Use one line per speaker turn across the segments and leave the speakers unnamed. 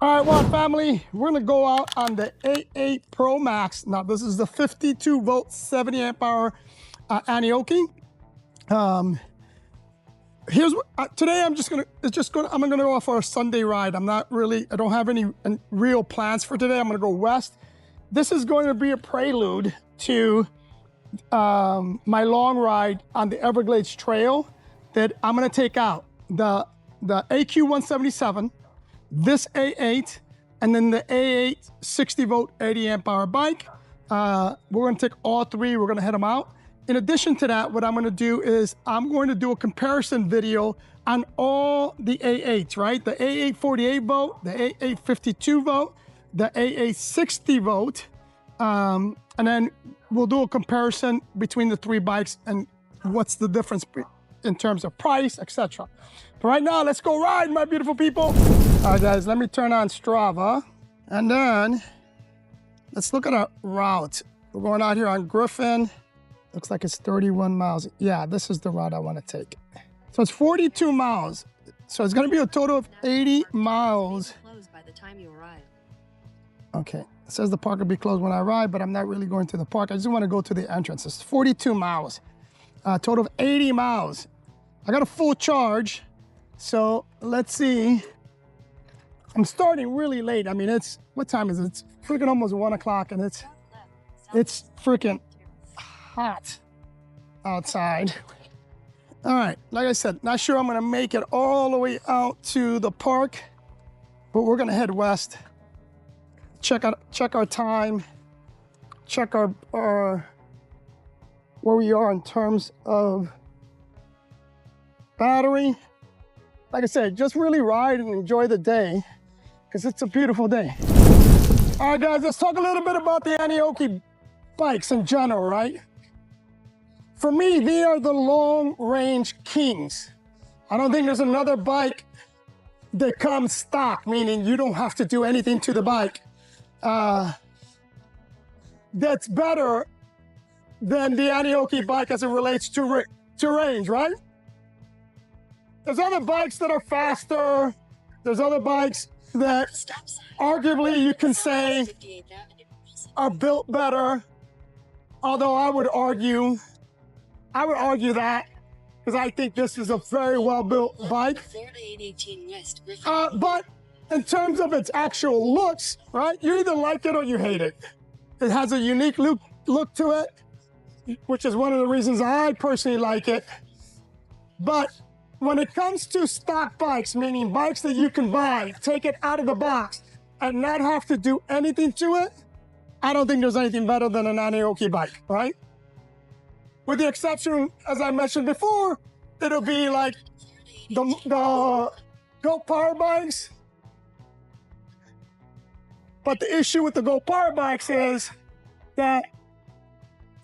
All right, well, family, we're gonna go out on the A8 Pro Max. Now, this is the 52 volt, 70 amp hour Aniioki. Here's what, today I'm gonna go off for a Sunday ride. I don't have any real plans for today. I'm gonna go west. This is going to be a prelude to my long ride on the Everglades Trail that I'm gonna take out. The AQ177, this A8, and then the A8 60 volt, 80 amp hour bike. We're gonna take all three, we're gonna head them out. In addition to that, what I'm gonna do is I'm going to do a comparison video on all the A8s, right? The A8 48 volt, the A8 52 volt, the A8 60 volt, and then we'll do a comparison between the three bikes and what's the difference in terms of price, etc. But right now, let's go ride, my beautiful people. All right, guys, let me turn on Strava, and then let's look at our route. We're going out here on Griffin. Looks like it's 31 miles. Yeah, this is the route I want to take. So it's 42 miles. So it's going to be a total of 80 miles.
Closed by the time you arrive.
Okay, it says the park will be closed when I arrive, but I'm not really going to the park. I just want to go to the entrance. It's 42 miles, total of 80 miles. I got a full charge. So let's see. I'm starting really late. I mean, what time is it? It's freaking almost 1 o'clock, and it's freaking hot outside. All right, like I said, not sure I'm gonna make it all the way out to the park, but we're gonna head west. Check our time, check our where we are in terms of battery. Like I said, just really ride and enjoy the day, because it's a beautiful day. All right, guys, let's talk a little bit about the Aniioki bikes in general, right? For me, they are the long-range kings. I don't think there's another bike that comes stock, meaning you don't have to do anything to the bike, that's better than the Aniioki bike as it relates to range, right? There's other bikes that are faster. There's other bikes that arguably you can say are built better. Although I would argue that, because I think this is a very well-built bike. But in terms of its actual looks, right? You either like it or you hate it. It has a unique look to it, which is one of the reasons I personally like it. But when it comes to stock bikes, meaning bikes that you can buy, take it out of the box, and not have to do anything to it, I don't think there's anything better than an Aniioki bike, right? With the exception, as I mentioned before, it'll be like the Go Power bikes. But the issue with the Go Power bikes is that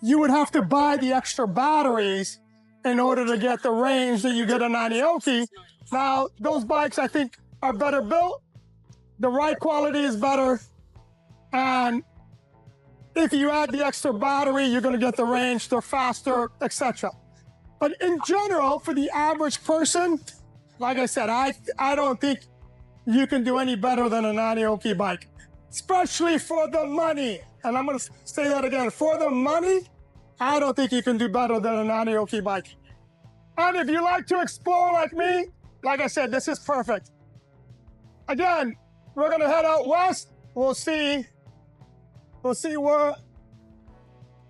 you would have to buy the extra batteries in order to get the range that you get on Aniioki. Now, those bikes, I think, are better built. The ride quality is better. And if you add the extra battery, you're gonna get the range, they're faster, etc. But in general, for the average person, like I said, I don't think you can do any better than an Aniioki bike, especially for the money. And I'm gonna say that again, for the money, I don't think you can do better than an Aniioki bike. And if you like to explore like me, like I said, this is perfect. Again, we're gonna head out west. We'll see where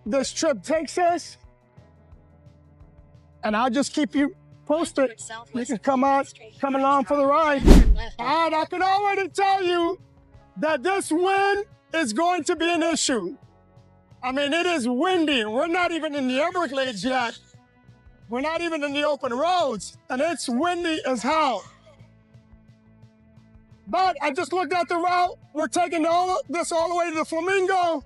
this trip takes us. And I'll just keep you posted. You can come along for the ride. And I can already tell you that this wind is going to be an issue. I mean, it is windy. We're not even in the Everglades yet. We're not even in the open roads, and it's windy as hell. But I just looked at the route. We're taking this all the way to the Flamingo,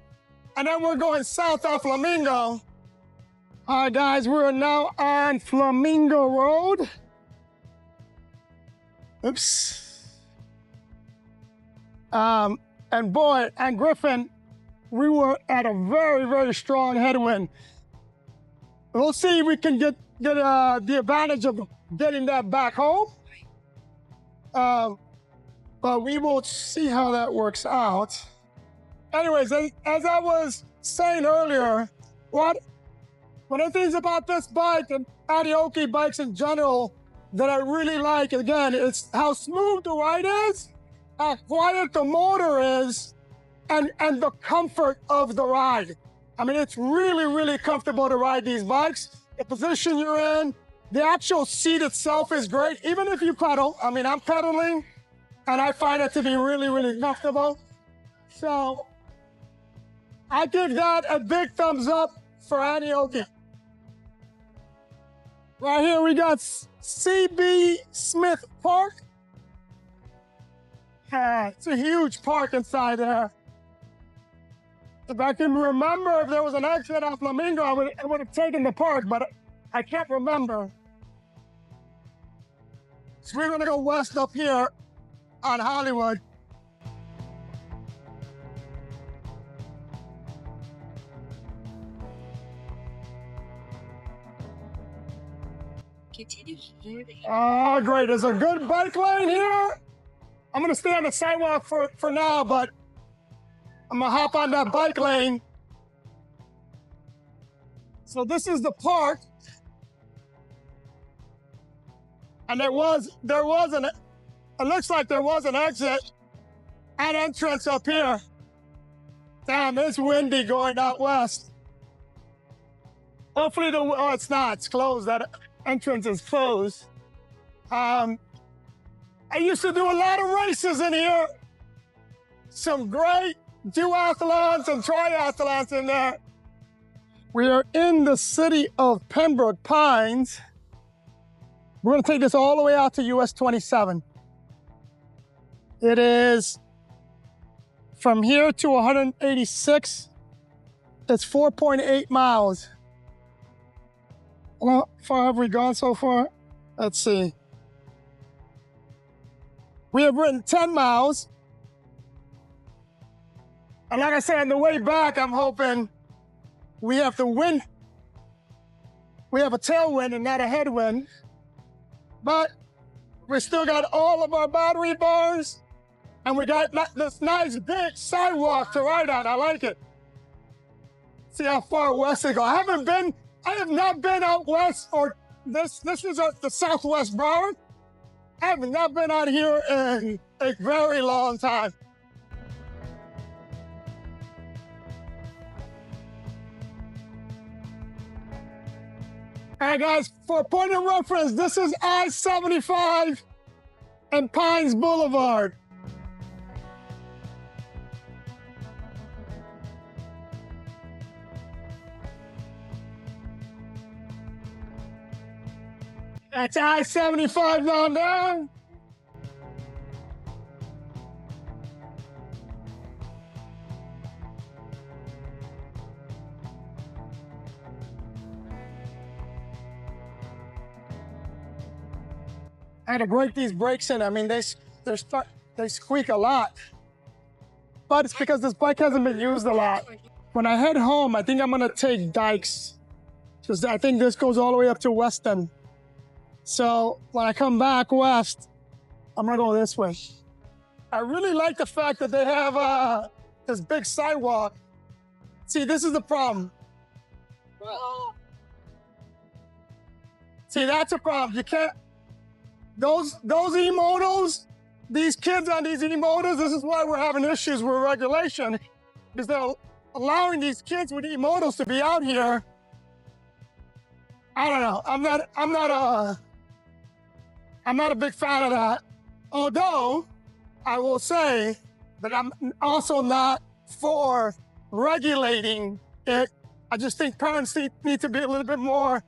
and then we're going south on Flamingo. All right, guys, we're now on Flamingo Road. Oops. And boy, on Griffin, we were at a very, very strong headwind. We'll see if we can get the advantage of getting that back home. but we will see how that works out. Anyways, as I was saying earlier, one of the things about this bike and Aniioki bikes in general that I really like, again, it's how smooth the ride is, how quiet the motor is, and the comfort of the ride. I mean, it's really, really comfortable to ride these bikes. The position you're in, the actual seat itself is great. Even if you pedal, I mean, I'm pedaling, and I find it to be really, really comfortable. So I give that a big thumbs up for Aniioki. Right here we got CB Smith Park. It's a huge park inside there. If I can remember if there was an exit on Flamingo, I would have taken the park, but I can't remember. So we're gonna go west up here on Hollywood. Oh, great. There's a good bike lane here. I'm going to stay on the sidewalk for now, but I'm going to hop on that bike lane. So this is the park. And it looks like there was an exit and entrance up here. Damn, it's windy going out west. Hopefully oh, it's not, it's closed. That entrance is closed. I used to do a lot of races in here. Some great duathlons and triathlons in there. We are in the city of Pembroke Pines. We're gonna take this all the way out to US 27. It is from here to 186. It's 4.8 miles. How far have we gone so far? Let's see. We have ridden 10 miles. And like I said, on the way back, I'm hoping we have the wind. We have a tailwind and not a headwind. But we still got all of our battery bars. And we got this nice big sidewalk to ride on. I like it. See how far west it goes. I have not been out west, or this is the Southwest Broward. I have not been out here in a very long time. All right, guys, for a point of reference, this is I-75 and Pines Boulevard. That's I-75 down there. I had to break these brakes in. I mean, they squeak a lot. But it's because this bike hasn't been used a lot. When I head home, I think I'm gonna take Dykes, because I think this goes all the way up to Weston. So when I come back west, I'm gonna go this way. I really like the fact that they have this big sidewalk. See, this is the problem. See, that's a problem. You can't, those e-motors, these kids on these e-motors, this is why we're having issues with regulation, because they're allowing these kids with e-motors to be out here. I don't know, I'm not a big fan of that. Although, I will say that I'm also not for regulating it. I just think parents need to be a little bit more,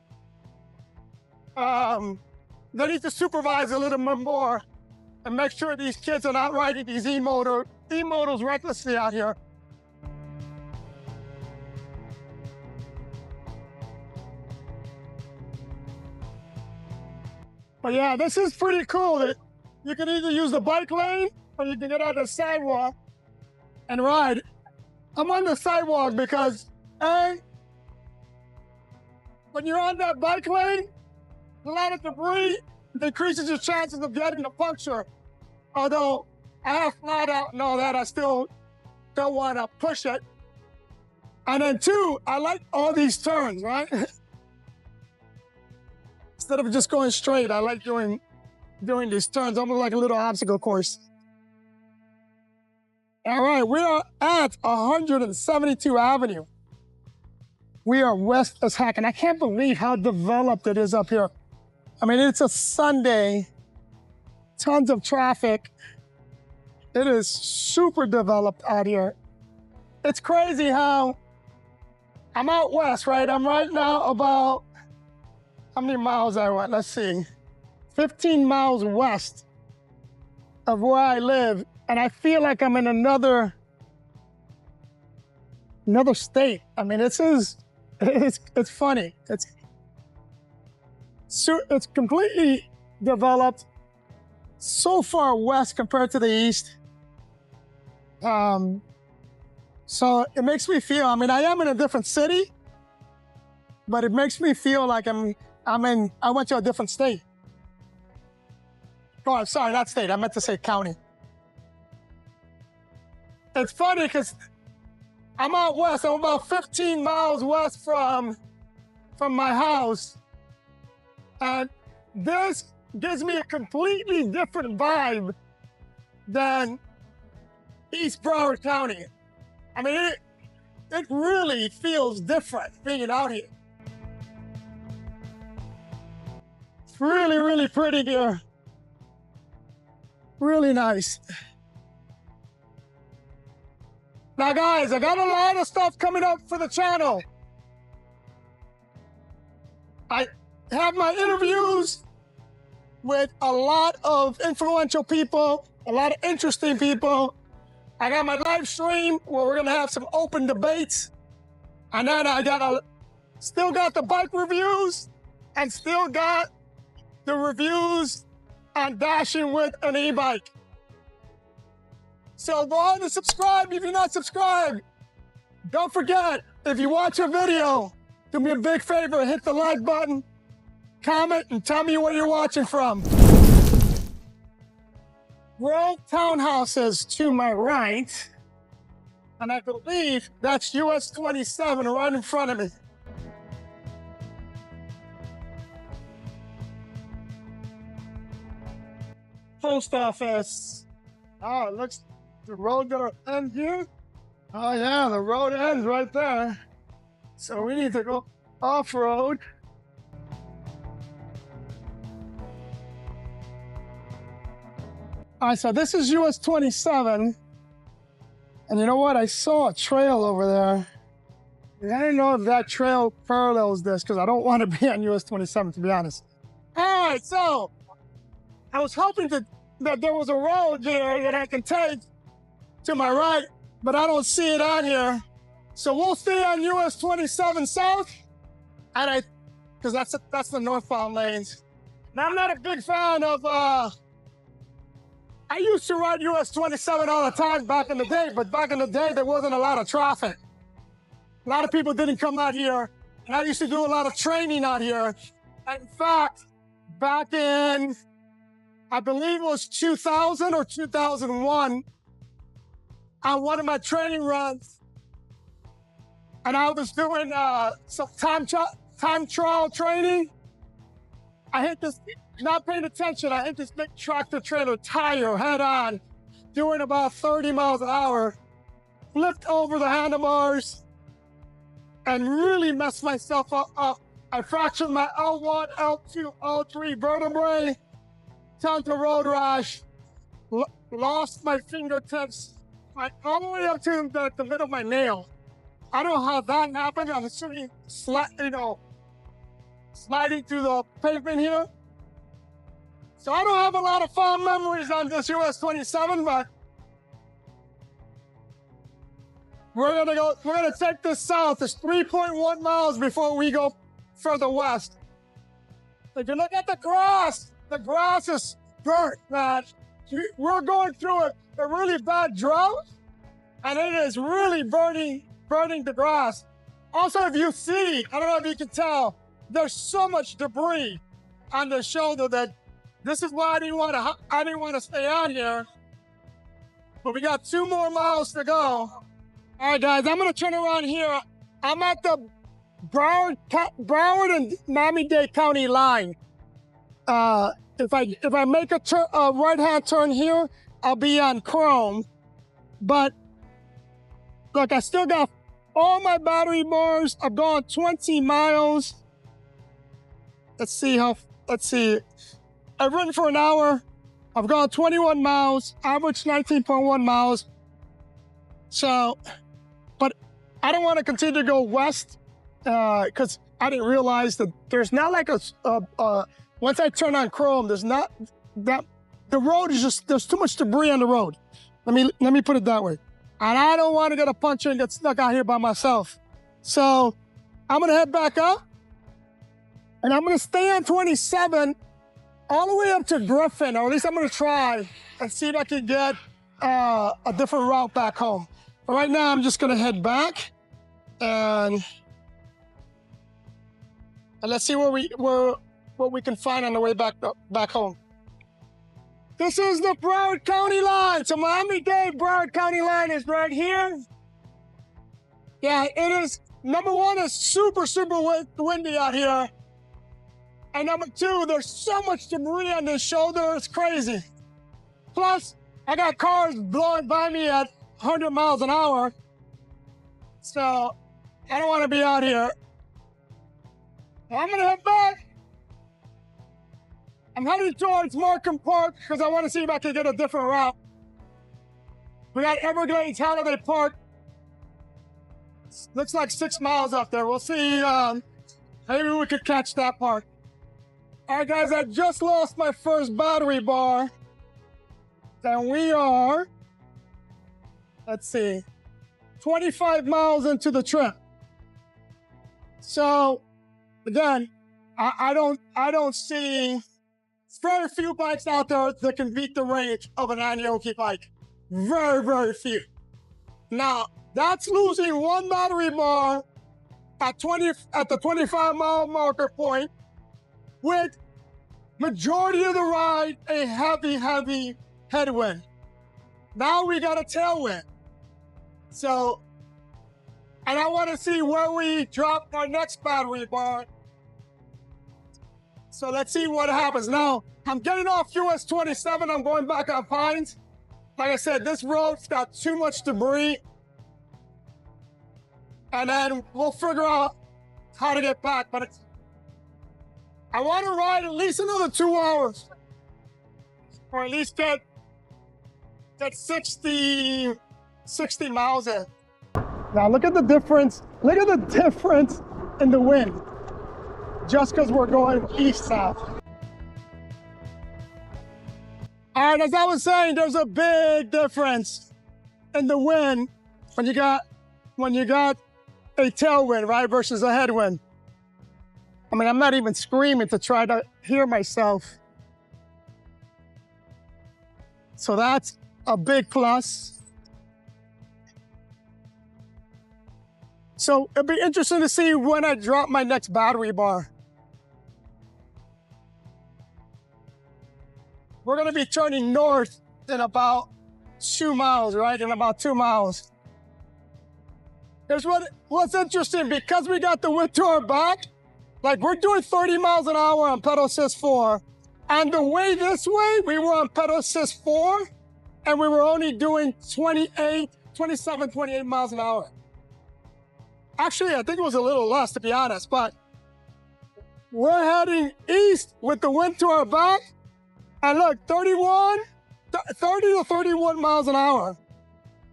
they need to supervise a little bit more and make sure these kids are not riding these e-motors recklessly out here. But yeah, this is pretty cool. That you can either use the bike lane or you can get on the sidewalk and ride. I'm on the sidewalk because, A, when you're on that bike lane, a lot of debris increases your chances of getting a puncture. Although I have flat out and all that. I still don't want to push it. And then two, I like all these turns, right? Instead of just going straight, I like doing these turns, almost like a little obstacle course. All right, we are at 172 Avenue. We are west as heck, and I can't believe how developed it is up here. I mean, it's a Sunday, tons of traffic. It is super developed out here. It's crazy how I'm out west, right? I'm right now about, how many miles I went? Let's see. 15 miles west of where I live, and I feel like I'm in another state. I mean, it's funny. It's completely developed, so far west compared to the east. So it makes me feel, I mean, I am in a different city, but it makes me feel like I went to a different state. Oh, I'm sorry, not state, I meant to say county. It's funny because I'm out west, I'm about 15 miles west from my house. And this gives me a completely different vibe than East Broward County. I mean, it really feels different being out here. It's really, really pretty here. Really nice. Now guys, I got a lot of stuff coming up for the channel. I have my interviews with a lot of influential people, a lot of interesting people. I got my live stream where we're gonna have some open debates. And then I still got the bike reviews and still got the reviews on dashing with an e-bike. So go on and subscribe if you're not subscribed. Don't forget, if you watch a video, do me a big favor, hit the like button, comment, and tell me where you're watching from. World townhouses to my right, and I believe that's US 27 right in front of me. Post office. Oh, it looks, the road gonna end here? Oh yeah, the road ends right there. So we need to go off-road. All right, so this is US 27. And you know what? I saw a trail over there. And I don't know if that trail parallels this because I don't want to be on US 27, to be honest. All right, so I was hoping that there was a road there that I can take to my right, but I don't see it on here. So we'll stay on US 27 South, and because that's the northbound lanes. Now I'm not a big fan of, I used to ride US 27 all the time back in the day, but back in the day, there wasn't a lot of traffic. A lot of people didn't come out here, and I used to do a lot of training out here. And in fact, back in, I believe it was 2000 or 2001, on one of my training runs, and I was doing some time trial training. I hit this, not paying attention, I hit this big tractor trailer tire head on, doing about 30 miles an hour, flipped over the handlebars, and really messed myself up. I fractured my L1, L2, L3 vertebrae, ton to road rash, lost my fingertips, all the way up to the middle of my nail. I don't know how that happened. I'm assuming sliding through the pavement here. So I don't have a lot of fond memories on this US 27, but we're gonna take this south. It's 3.1 miles before we go further west. If you look at the grass is burnt, man. We're going through a really bad drought, and it is really burning the grass. Also, if you see, I don't know if you can tell, there's so much debris on the shoulder that this is why I didn't want to stay out here. but we got 2 more miles to go. All right, guys, I'm gonna turn around here. I'm at the Broward and Miami-Dade County line. If I make a right-hand turn here, I'll be on Chrome. But look, I still got all my battery bars. I've gone 20 miles. Let's see. I've ridden for an hour. I've gone 21 miles, average 19.1 miles. So, but I don't want to continue to go west because I didn't realize that there's not like once I turn on Chrome, there's not that, the road is just, there's too much debris on the road. Let me put it that way. And I don't want to get a puncture and get stuck out here by myself. So I'm gonna head back up and I'm gonna stay on 27 all the way up to Griffin, or at least I'm gonna try and see if I can get a different route back home. But right now I'm just gonna head back and let's see what we can find on the way back home. This is the Broward County line. So Miami-Dade Broward County line is right here. Yeah, it is. Number one, it's super windy out here. And number two, there's so much debris on this shoulder, it's crazy. Plus, I got cars blowing by me at 100 miles an hour. So I don't want to be out here. I'm gonna head back. I'm headed towards Markham Park because I want to see if I can get a different route. We got Everglades Holiday Park. Looks like 6 miles up there. We'll see. Maybe we could catch that park. All right, guys, I just lost my first battery bar. And we are, let's see, 25 miles into the trip. So, again, I don't see very few bikes out there that can beat the range of an Aniioki bike. Very few. Now, that's losing 1 battery bar at the 25 mile marker point with majority of the ride a heavy headwind. Now we got a tailwind. So, and I want to see where we drop our next battery bar. So let's see what happens. Now, I'm getting off US 27. I'm going back on Pines. Like I said, this road's got too much debris. And then we'll figure out how to get back. But I want to ride at least another 2 hours. Or at least get 60 miles in. Now look at the difference. Look at the difference in the wind. Just because we're going east-south. All right, as I was saying, there's a big difference in the wind when you got a tailwind, right, versus a headwind. I mean, I'm not even screaming to try to hear myself. So that's a big plus. So it'll be interesting to see when I drop my next battery bar. We're gonna be turning north in about 2 miles, right? In about 2 miles. Here's what's interesting, because we got the wind to our back, like we're doing 30 miles an hour on pedal assist 4. And the way this way, we were on pedal assist 4, and we were only doing 27, 28 miles an hour. Actually, I think it was a little less, to be honest, but we're heading east with the wind to our back. And look, 30 to 31 miles an hour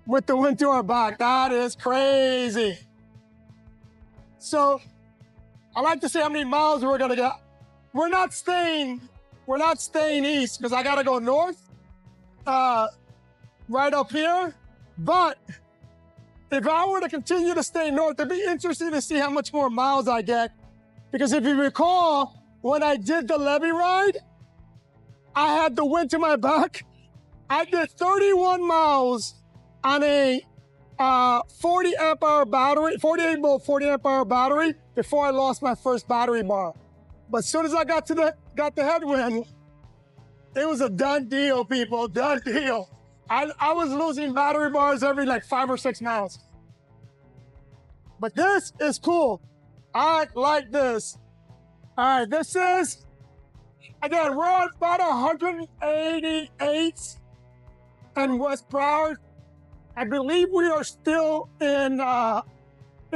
with the wind to our back. That is crazy. So I like to see how many miles we're gonna get. We're not staying east because I gotta go north, right up here. But if I were to continue to stay north, it'd be interesting to see how much more miles I get. Because if you recall, when I did the levee ride, I had the wind to my back. I did 31 miles on a 40 amp hour battery, 48 volt 40 amp hour battery before I lost my first battery bar. But as soon as I got the headwind, it was a done deal, people, done deal. I was losing battery bars every like 5 or 6 miles. But this is cool. I like this. All right, this is, again, we're on about 188 in West Broward. I believe we are still in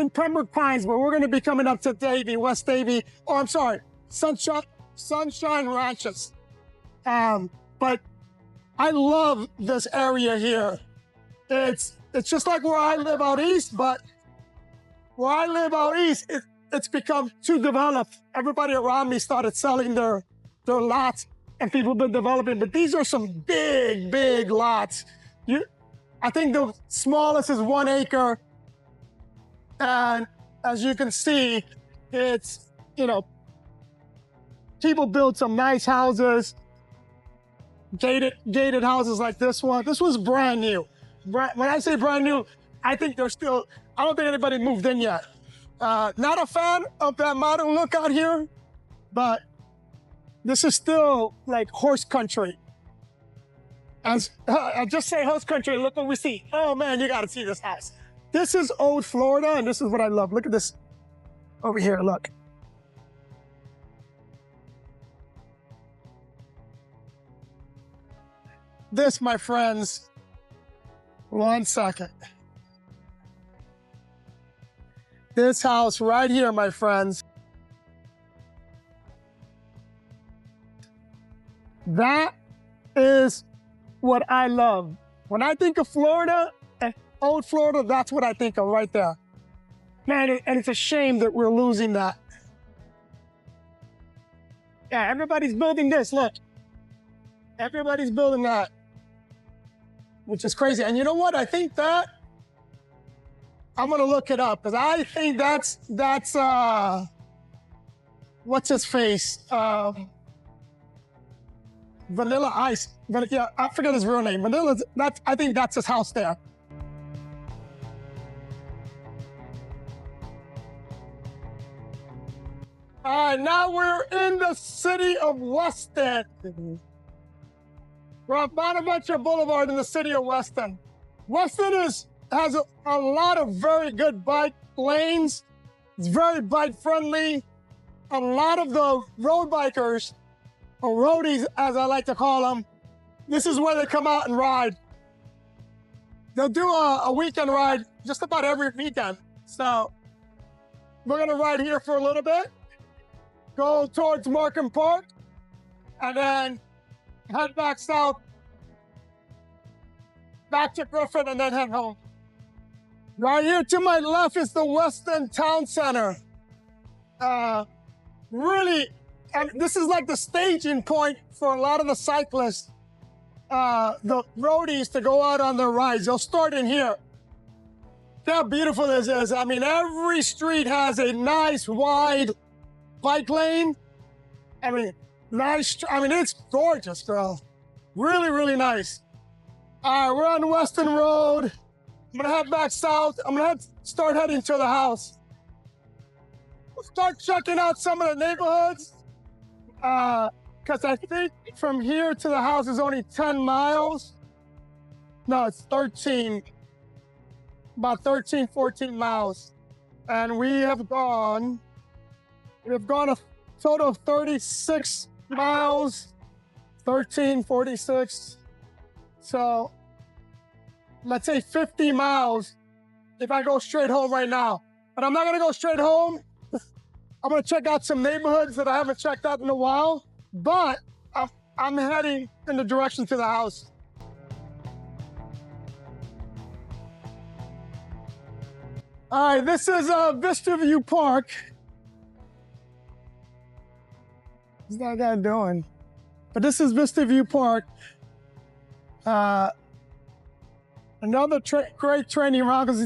Pembroke Pines, but we're gonna be coming up to Davie, West Davie, oh, I'm sorry, Sunshine Ranches. But I love this area here. It's just like where I live out east, but where I live out east, it's become too developed. Everybody around me started selling their lots, and people have been developing, but these are some big lots. I think the smallest is 1 acre, and as you can see, it's, people build some nice houses, gated houses like this one. This was brand new. When I say brand new, I think I don't think anybody moved in yet. Not a fan of that modern look out here, but this is still like horse country. As I just say horse country, look what we see. Oh man, you gotta see this house. This is old Florida, and this is what I love. Look at this over here, look. This, my friends, 1 second. This house right here, my friends, that is what I love. When I think of Florida and old Florida, that's what I think of right there. Man, and it's a shame that we're losing that. Yeah, everybody's building this, look. Everybody's building that, which is crazy. And you know what? I think that, I'm gonna look it up, because I think that's what's his face? Vanilla Ice. Yeah, I forget his real name. I think that's his house there. All right, now we're in the city of Weston. We're on Bonaventure Boulevard in the city of Weston. Weston has a lot of very good bike lanes. It's very bike friendly. A lot of the road bikers, or roadies as I like to call them, this is where they come out and ride. They'll do a weekend ride just about every weekend. So we're gonna ride here for a little bit, go towards Markham Park, and then head back south, back to Griffin, and then head home. Right here to my left is the Weston Town Center. Really, and this is like the staging point for a lot of the cyclists, the roadies, to go out on their rides. They'll start in here. See how beautiful this is. I mean, every street has a nice wide bike lane. I mean, it's gorgeous, girl. Really nice. All right, we're on Weston Road. I'm gonna head back south. I'm gonna start heading to the house. We'll start checking out some of the neighborhoods, because I think from here to the house is only 10 miles. No, it's 13, about 13, 14 miles. And we have gone a total of 36 miles, 13, 46. So let's say 50 miles if I go straight home right now. But I'm not gonna go straight home. I'm gonna check out some neighborhoods that I haven't checked out in a while, but I'm heading in the direction to the house. All right, this is Vista View Park. What's that guy doing? But this is Vista View Park. Another great training route, because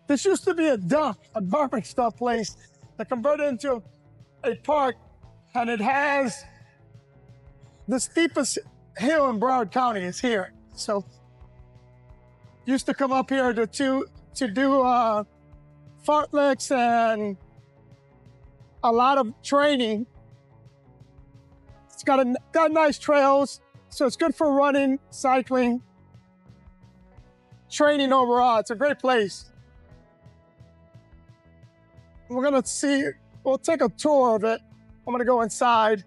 this used to be a dump, a garbage stuff place that converted into a park, and it has the steepest hill in Broward County is here. So used to come up here to do fartleks and a lot of training. It's got nice trails, so it's good for running, cycling. training overall. It's a great place. We're gonna see, we'll take a tour of it. I'm gonna go inside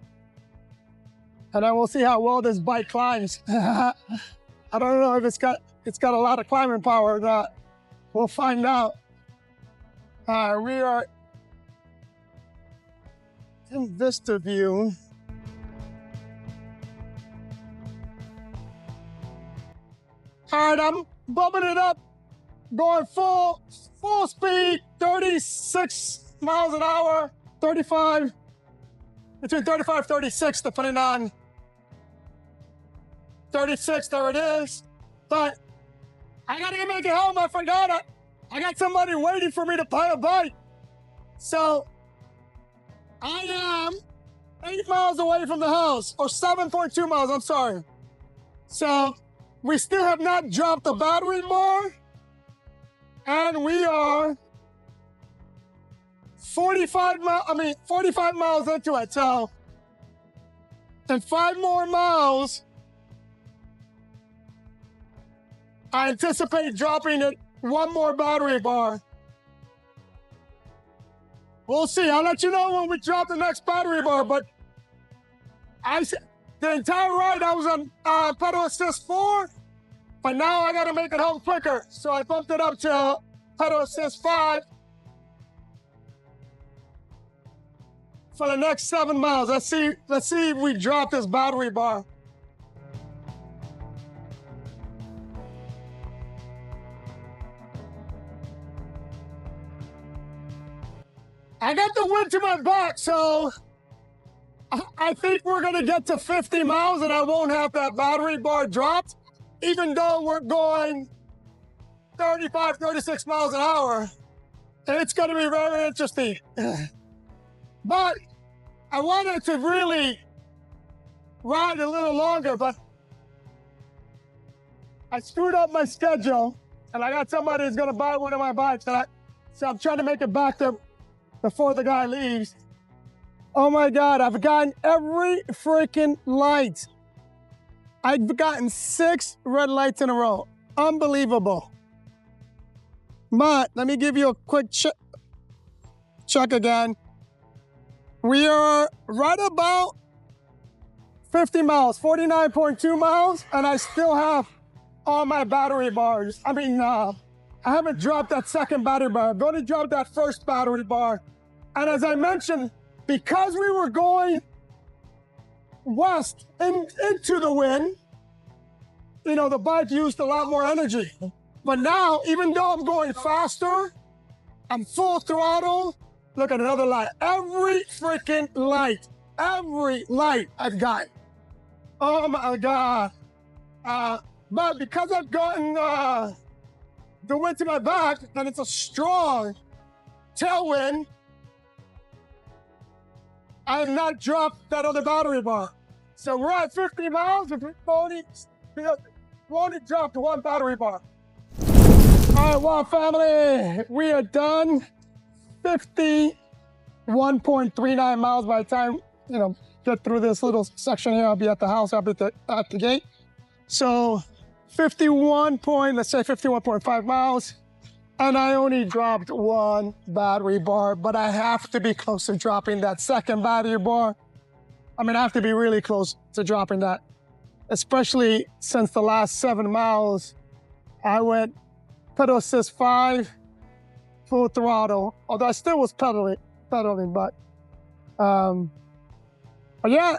and then we'll see how well this bike climbs. I don't know if it's got a lot of climbing power or not. We'll find out. We are in Vista View. All right, I'm bumping it up, going full speed, 36 miles an hour, 35, between 35 36, depending on 36, there it is. But I gotta make it home, I forgot it. I got somebody waiting for me to buy a bike. So I am 8 miles away from the house, or 7.2 miles, I'm sorry. So we still have not dropped the battery bar, and we are 45 miles into it. So in 5 more miles, I anticipate dropping it 1 more battery bar. We'll see. I'll let you know when we drop the next battery bar, but the entire ride I was on pedal assist 4, but now I gotta make it home quicker. So I bumped it up to pedal assist 5 for the next 7 miles. Let's see if we drop this battery bar. I got the wind to my back, so I think we're gonna get to 50 miles and I won't have that battery bar dropped, even though we're going 35, 36 miles an hour. It's gonna be very interesting. But I wanted to really ride a little longer, but I screwed up my schedule and I got somebody who's gonna buy one of my bikes, so I'm trying to make it back there before the guy leaves. Oh my God, I've gotten every freaking light. I've gotten 6 red lights in a row. Unbelievable. But let me give you a quick check again. We are right about 50 miles, 49.2 miles, and I still have all my battery bars. I haven't dropped that second battery bar. I've only dropped that first battery bar. And as I mentioned, because we were going west into the wind, the bike used a lot more energy. But now, even though I'm going faster, I'm full throttle. Look at another light. Every freaking light, I've got. Oh my God. But because I've gotten the wind to my back, and it's a strong tailwind, I have not dropped that other battery bar. So we're at 50 miles, and we've only dropped 1 battery bar. All right, well, family, we are done. 51.39 miles by the time, get through this little section here. I'll be at the house, I'll be at the gate. So let's say 51.5 miles. And I only dropped 1 battery bar, but I have to be close to dropping that second battery bar. I have to be really close to dropping that, especially since the last 7 miles, I went pedal assist 5, full throttle, although I still was pedaling, but yeah,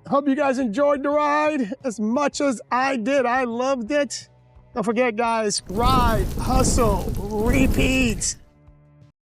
hope you guys enjoyed the ride as much as I did. I loved it. Don't forget, guys, ride, hustle, repeat.